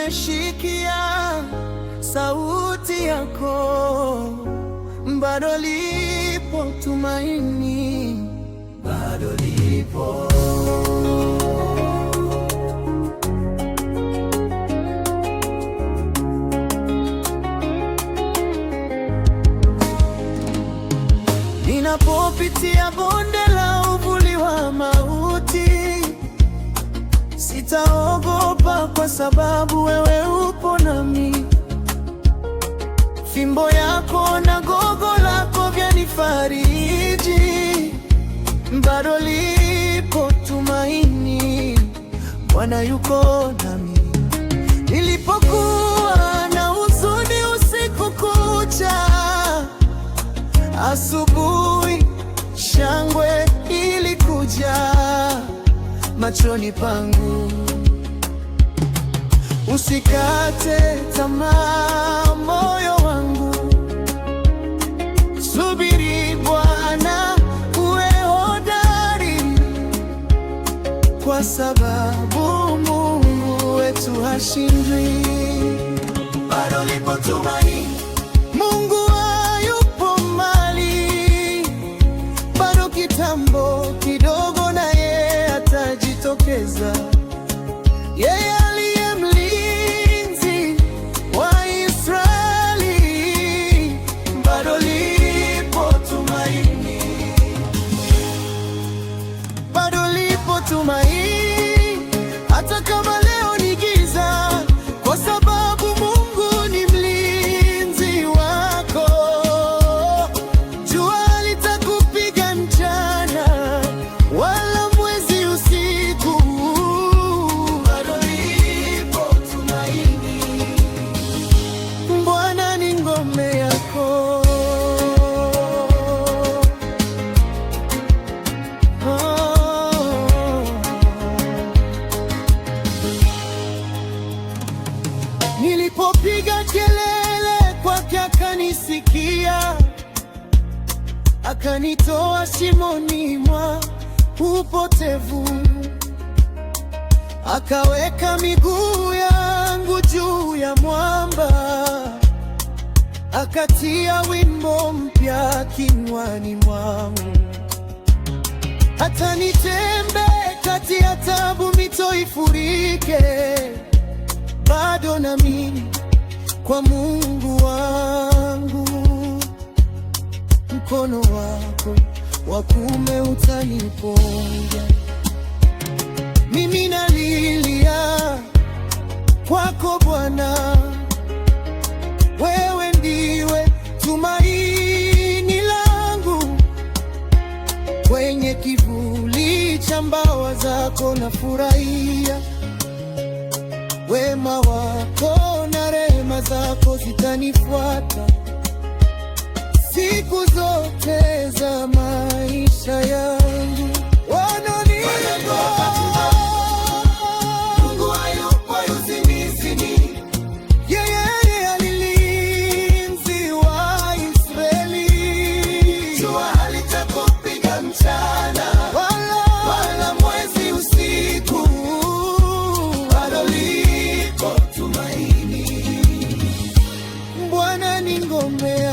nimeshikia sauti yako, bado lipo tumaini, bado lipo. Ninapopitia bonde la uvuli wa mauti, sitaogopa kwa sababu wewe upo nami. Fimbo yako na gogo lako vyanifariji, bado lipo tumaini, Bwana yuko nami. Nilipokuwa na huzuni usiku kucha, asubuhi shangwe ilikuja machoni pangu. Usikate tamaa moyo wangu, subiri Bwana, uwe hodari, kwa sababu Mungu wetu hashindwi. Bado lipo tumaini, Mungu hayupo mbali, bado kitambo kidogo na yeye atajitokeza. Yeye aliye mlinzi wa Israeli, bado lipo tumaini, bado lipo tumaini, hata kama leo ni giza, kwa sababu Mungu ni mlinzi wako. Jua litakupiga mchana, wala mwezi usiku, bado lipo tumaini, Bwana ni ngome yako. Nilipopiga kelele kwake akanisikia, akanitoa shimoni mwa upotevu, akaweka miguu yangu juu ya mwamba, akatia wimbo mpya kinywani mwangu. Hata nitembee kati ya taabu, mito ifurike, bado naamini kwa Mungu wangu. Mkono wako wa kuume utaniponya. Mimi nalilia kwako Bwana, wewe ndiwe tumaini langu. Kwenye kivuli cha mbawa zako nafurahia, wema wako na rehema zako zitanifuata siku zote za maisha yangu. Mungu hayupo usinizini, yeye alilinzi wa Israeli. Jua halitakupiga mchana, wala mwezi usiku, bado lipo tumaini, Bwana ni ngome